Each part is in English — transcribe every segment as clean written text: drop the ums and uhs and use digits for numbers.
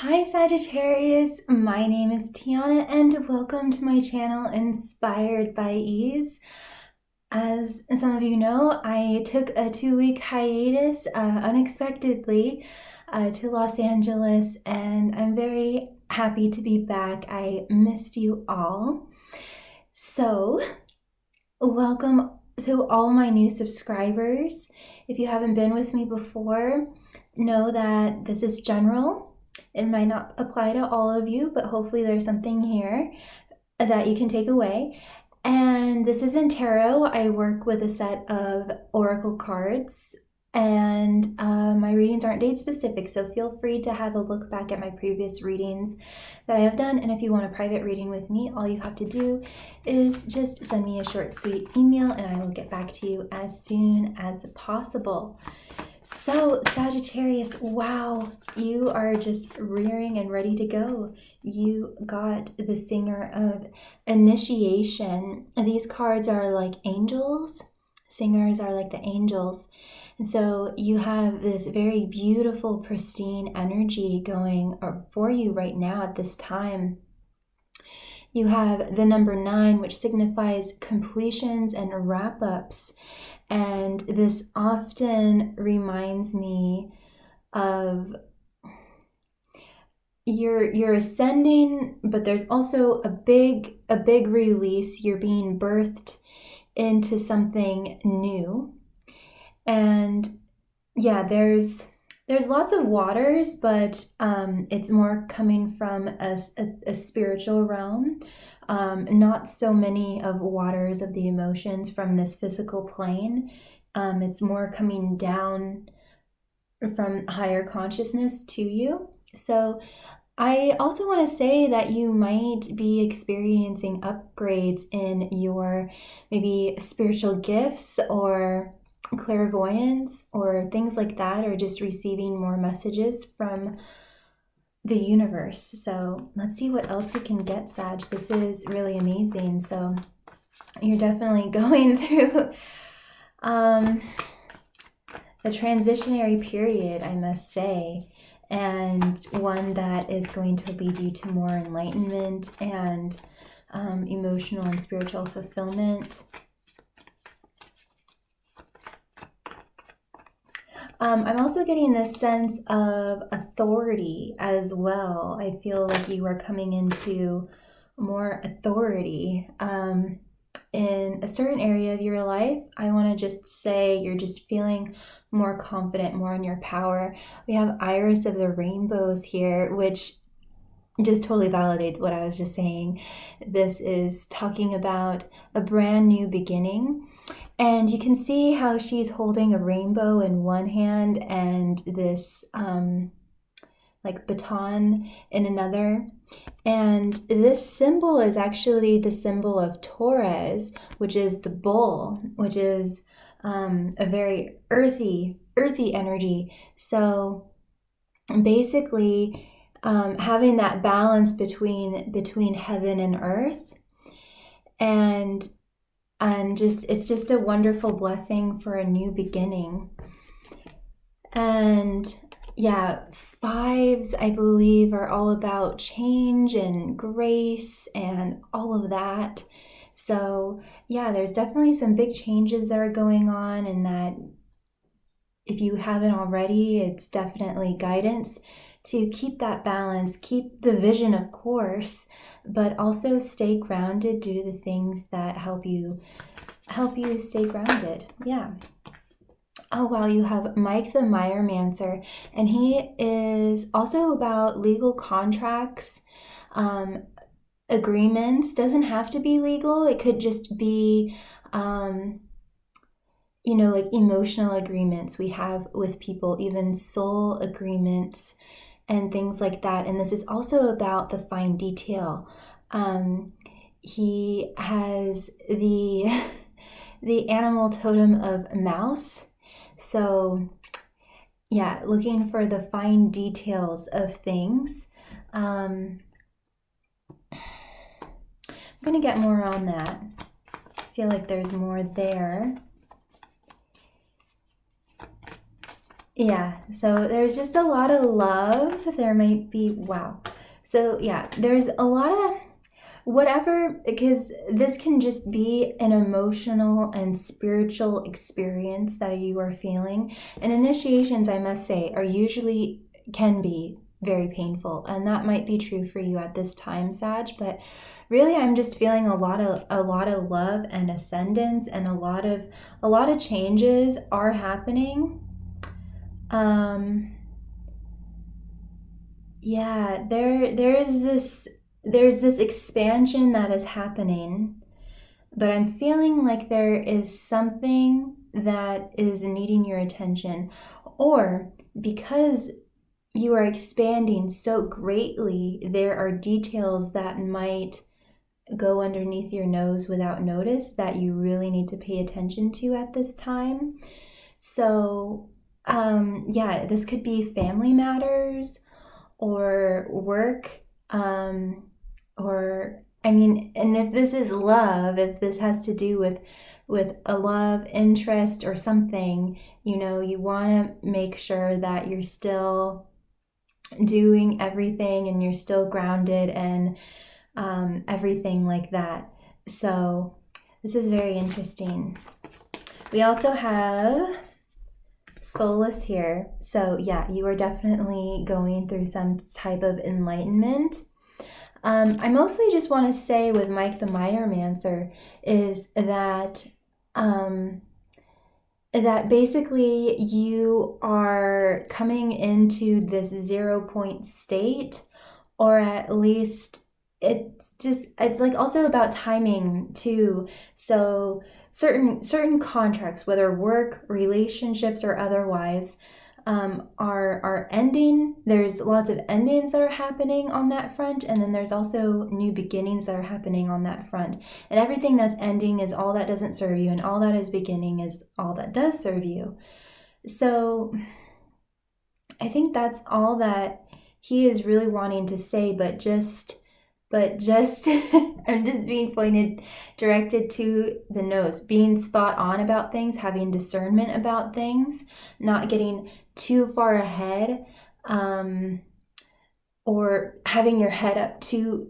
Hi Sagittarius, my name is Tiana and welcome to my channel Inspired by Ease. As some of you know, I took a 2-week hiatus unexpectedly to Los Angeles, and I'm very happy to be back. I missed you all. So, welcome to all my new subscribers. If you haven't been with me before, know that this is general. It might not apply to all of you, but hopefully there's something here that you can take away. And this is in tarot. I work with a set of oracle cards, and my readings aren't date specific, so feel free to have a look back at my previous readings that I have done. And if you want a private reading with me, all you have to do is just send me a short, sweet email, and I will get back to you as soon as possible. So Sagittarius, wow, you are just rearing and ready to go. You got the Singer of Initiation. These cards are like angels. Singers are like the angels. And so you have this very beautiful, pristine energy going for you right now at this time. You have the number 9, which signifies completions and wrap-ups. And this often reminds me of you're ascending, but there's also a big release. You're being birthed into something new. And yeah, there's lots of waters, but it's more coming from a spiritual realm. Not so many of waters of the emotions from this physical plane. It's more coming down from higher consciousness to you. So I also want to say that you might be experiencing upgrades in your maybe spiritual gifts or clairvoyance or things like that, or just receiving more messages from the universe. So let's see what else we can get, Sag. This is really amazing. So you're definitely going through a transitionary period, I must say, and one that is going to lead you to more enlightenment and emotional and spiritual fulfillment. I'm also getting this sense of authority as well. I feel like you are coming into more authority in a certain area of your life. I want to just say you're just feeling more confident, more in your power. We have Iris of the Rainbows here, which just totally validates what I was just saying. This is talking about a brand new beginning. And you can see how she's holding a rainbow in one hand and this like baton in another. And this symbol is actually the symbol of Taurus, which is the bull, which is a very earthy energy. So basically having that balance between heaven and earth, and just it's just a wonderful blessing for a new beginning. And yeah, 5s, I believe, are all about change and grace and all of that. So yeah, there's definitely some big changes that are going on, and that if you haven't already, it's definitely guidance to keep that balance, keep the vision, of course, but also stay grounded, do the things that help you stay grounded. Yeah. Oh wow, you have Mike the Myromancer, and he is also about legal contracts, agreements. Doesn't have to be legal. It could just be like emotional agreements we have with people, even soul agreements and things like that. And this is also about the fine detail. He has the animal totem of mouse. So yeah, looking for the fine details of things. I'm gonna get more on that. I feel like there's more there. Yeah, so there's just a lot of love. There might be, wow. So yeah, there's a lot of whatever, because this can just be an emotional and spiritual experience that you are feeling. And initiations, I must say, are usually can be very painful, and that might be true for you at this time, Sag, but really I'm just feeling a lot of love and ascendance, and a lot of changes are happening. Yeah, there's this expansion that is happening, but I'm feeling like there is something that is needing your attention, or because you are expanding so greatly, there are details that might go underneath your nose without notice that you really need to pay attention to at this time. So, yeah, this could be family matters or work, or I mean, and if this is love, if this has to do with a love interest or something, you want to make sure that you're still doing everything and you're still grounded and everything like that. So this is very interesting. We also have Solus here. So yeah, you are definitely going through some type of enlightenment. I mostly just want to say with Mike the Meyermancer is that basically you are coming into this 0 point state, or at least it's like also about timing too. So certain contracts, whether work, relationships, or otherwise, are ending. There's lots of endings that are happening on that front, and then there's also new beginnings that are happening on that front. And everything that's ending is all that doesn't serve you, and all that is beginning is all that does serve you. So I think that's all that he is really wanting to say, but just I'm just being directed to the nose, being spot on about things, having discernment about things, not getting too far ahead, or having your head up too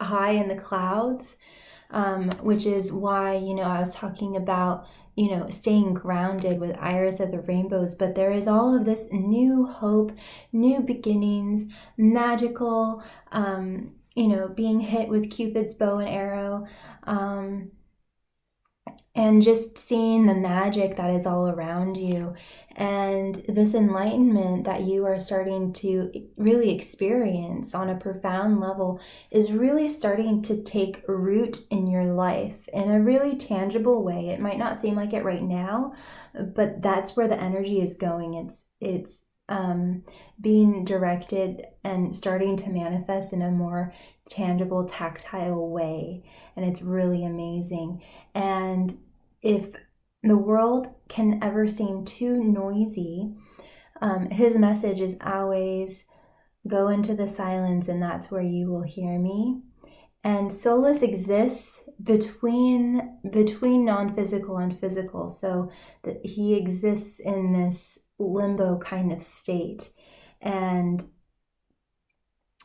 high in the clouds, which is why, I was talking about, staying grounded with Iris of the Rainbows. But there is all of this new hope, new beginnings, magical, being hit with Cupid's bow and arrow, and just seeing the magic that is all around you. And this enlightenment that you are starting to really experience on a profound level is really starting to take root in your life in a really tangible way. It might not seem like it right now, but that's where the energy is going. It's being directed and starting to manifest in a more tangible, tactile way. And it's really amazing. And if the world can ever seem too noisy, his message is always go into the silence, and that's where you will hear me. And Solus exists between non-physical and physical, so that he exists in this limbo kind of state. And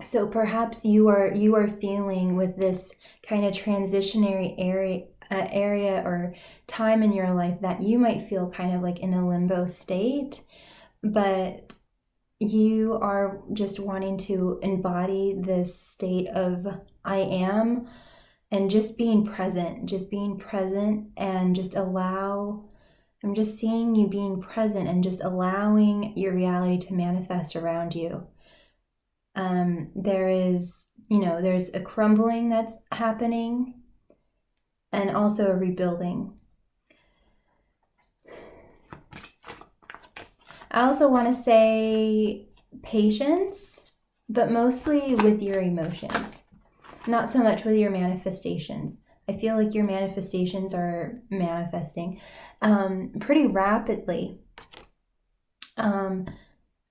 so perhaps you are feeling with this kind of transitionary area or time in your life that you might feel kind of like in a limbo state, but you are just wanting to embody this state of I am, and just being present, and just allow. I'm just seeing you being present and just allowing your reality to manifest around you. There's a crumbling that's happening, and also a rebuilding. I also want to say patience, but mostly with your emotions, not so much with your manifestations. I feel like your manifestations are manifesting pretty rapidly.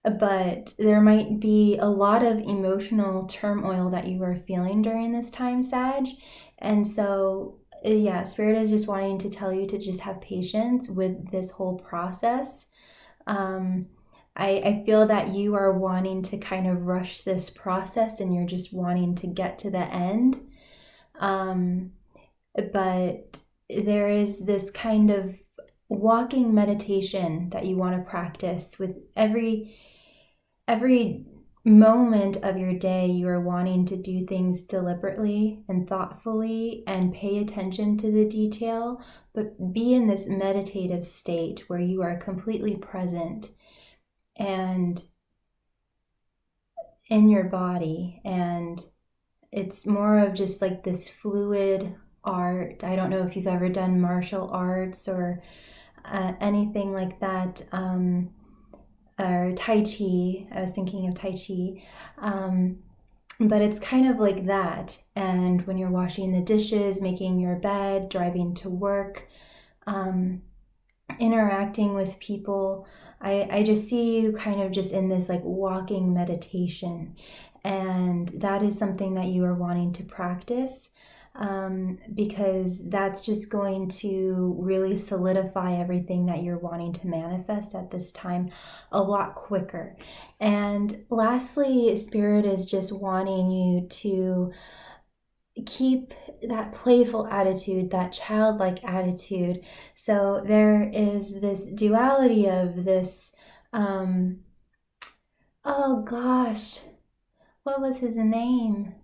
But there might be a lot of emotional turmoil that you are feeling during this time, Sag. And so yeah, Spirit is just wanting to tell you to just have patience with this whole process. I feel that you are wanting to kind of rush this process and you're just wanting to get to the end. But there is this kind of walking meditation that you want to practice with every moment of your day. You are wanting to do things deliberately and thoughtfully and pay attention to the detail, but be in this meditative state where you are completely present and in your body. And it's more of just like this fluid art. I don't know if you've ever done martial arts or anything like that, or Tai Chi. I was thinking of Tai Chi. But it's kind of like that. And when you're washing the dishes, making your bed, driving to work, interacting with people, I just see you kind of just in this like walking meditation. And that is something that you are wanting to practice, because that's just going to really solidify everything that you're wanting to manifest at this time a lot quicker. And lastly, Spirit is just wanting you to keep that playful attitude, that childlike attitude. So there is this duality of this, oh gosh, what was his name?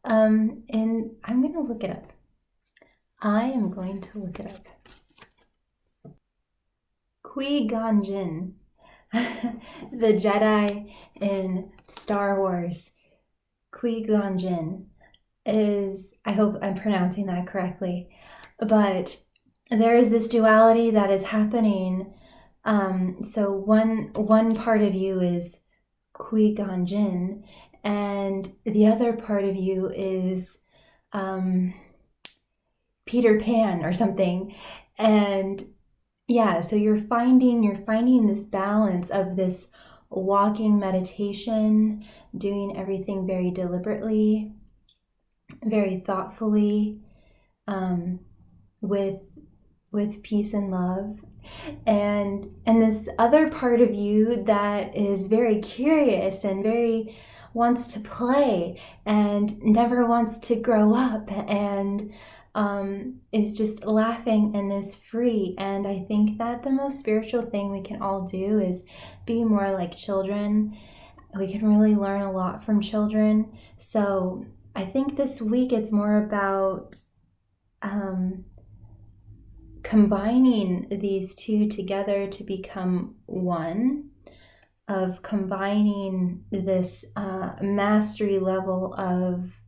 And I'm going to look it up. I am going to look it up. Qui-Gon Jinn, the Jedi in Star Wars. Qui-Gon Jinn is, I hope I'm pronouncing that correctly, but there is this duality that is happening. So one part of you is Qui-Gon Jinn, and the other part of you is Peter Pan or something. And yeah, so you're finding this balance of this walking meditation, doing everything very deliberately, very thoughtfully, with peace and love. And this other part of you that is very curious and very wants to play and never wants to grow up, and is just laughing and is free. And I think that the most spiritual thing we can all do is be more like children. We can really learn a lot from children. So I think this week it's more about combining these two together to become one, of combining this mastery level of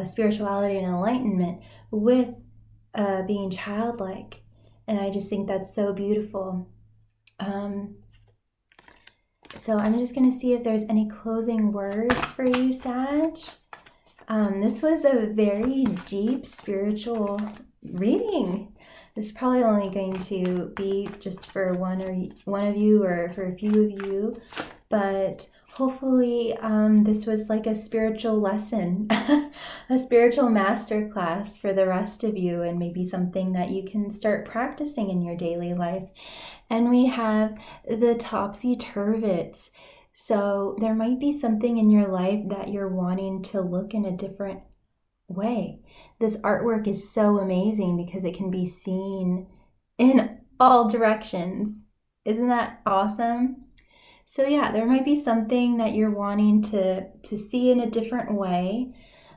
spirituality and enlightenment with being childlike. And I just think that's so beautiful. So I'm just going to see if there's any closing words for you, Sag. This was a very deep spiritual reading. This is probably only going to be just for one of you or for a few of you, but hopefully this was like a spiritual lesson, a spiritual masterclass for the rest of you, and maybe something that you can start practicing in your daily life. And we have the topsy-turvets. So there might be something in your life that you're wanting to look in a different way. This artwork is so amazing because it can be seen in all directions. Isn't that awesome? So yeah, there might be something that you're wanting to see in a different way.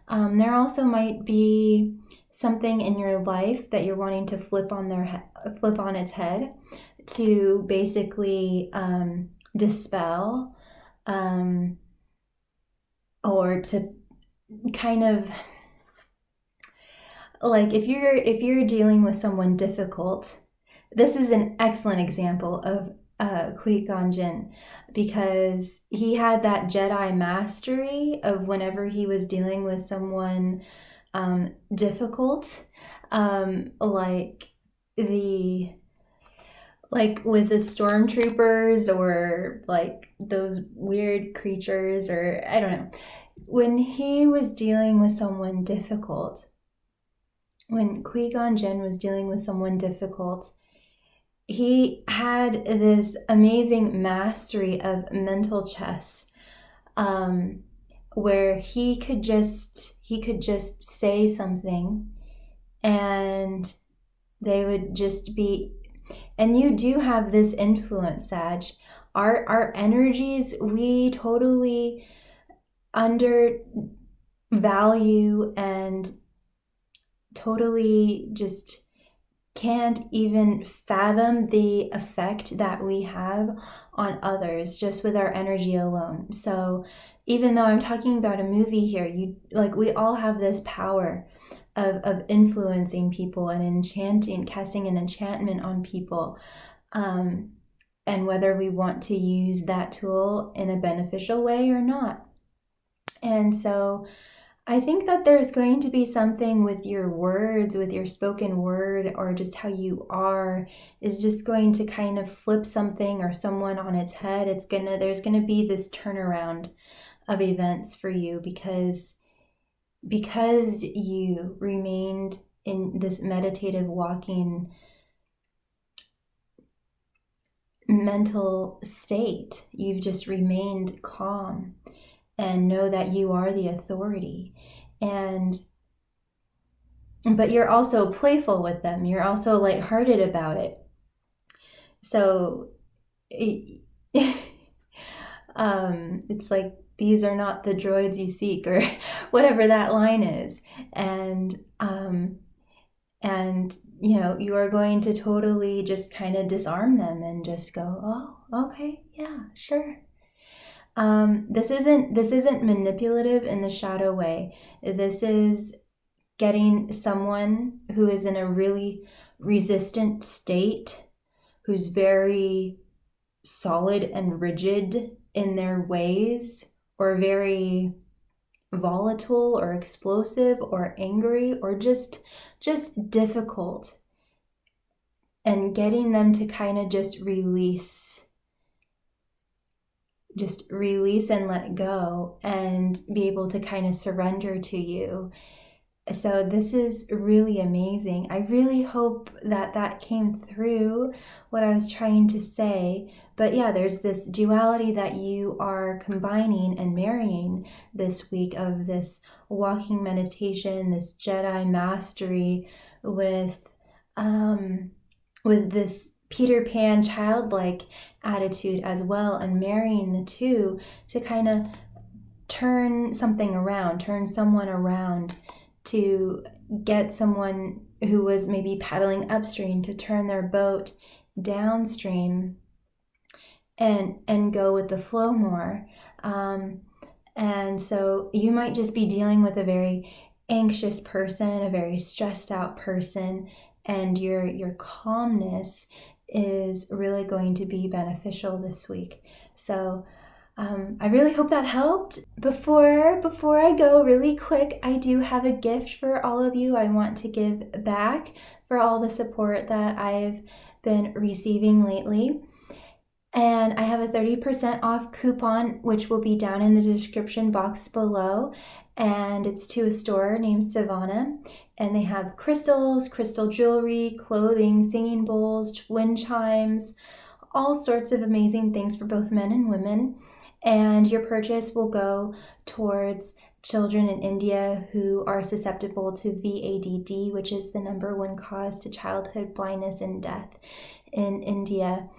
There also might be something in your life that you're wanting to flip on its head, to basically dispel, or to kind of, like, if you're dealing with someone difficult, this is an excellent example of Qui-Gon Jinn, because he had that Jedi mastery of whenever he was dealing with someone difficult, like with the stormtroopers, or like those weird creatures, or I don't know. When he was dealing with someone difficult, when Qui-Gon Jinn was dealing with someone difficult, he had this amazing mastery of mental chess, where he could just say something and they would just be, and you do have this influence, Sag. Our energies, we totally undervalue and totally just can't even fathom the effect that we have on others just with our energy alone. So even though I'm talking about a movie here, we all have this power of influencing people and casting an enchantment on people. And whether we want to use that tool in a beneficial way or not. And so I think that there's going to be something with your words, with your spoken word, or just how you are, is just going to kind of flip something or someone on its head. There's gonna be this turnaround of events for you because you remained in this meditative walking mental state. You've just remained calm and know that you are the authority. But you're also playful with them. You're also lighthearted about it. So it's like, these are not the droids you seek, or whatever that line is. And you are going to totally just kind of disarm them and just go, oh, okay, yeah, sure. This isn't manipulative in the shadow way. This is getting someone who is in a really resistant state, who's very solid and rigid in their ways, or very volatile or explosive or angry or just difficult, and getting them to kind of just release and let go and be able to kind of surrender to you. So this is really amazing. I really hope that came through what I was trying to say. But yeah, there's this duality that you are combining and marrying this week of this walking meditation, this Jedi mastery with this Peter Pan childlike attitude as well, and marrying the two to kind of turn someone around, to get someone who was maybe paddling upstream to turn their boat downstream and go with the flow more. And so you might just be dealing with a very anxious person, a very stressed out person, and your calmness is really going to be beneficial this week. So I really hope that helped. Before I go, really quick, I do have a gift for all of you. I want to give back for all the support that I've been receiving lately. And I have a 30% off coupon, which will be down in the description box below. And it's to a store named Savannah. And they have crystals, crystal jewelry, clothing, singing bowls, wind chimes, all sorts of amazing things for both men and women. And your purchase will go towards children in India who are susceptible to VADD, which is the #1 cause to childhood blindness and death in India.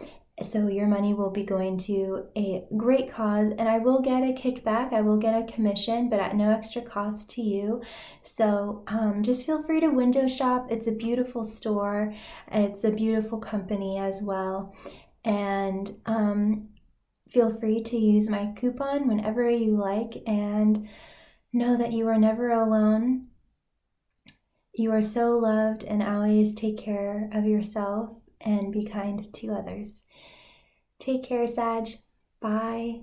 So your money will be going to a great cause, and I will get a kickback. I will get a commission, but at no extra cost to you. So just feel free to window shop. It's a beautiful store. It's a beautiful company as well. And feel free to use my coupon whenever you like, and know that you are never alone. You are so loved, and always take care of yourself and be kind to others. Take care, Sag. Bye.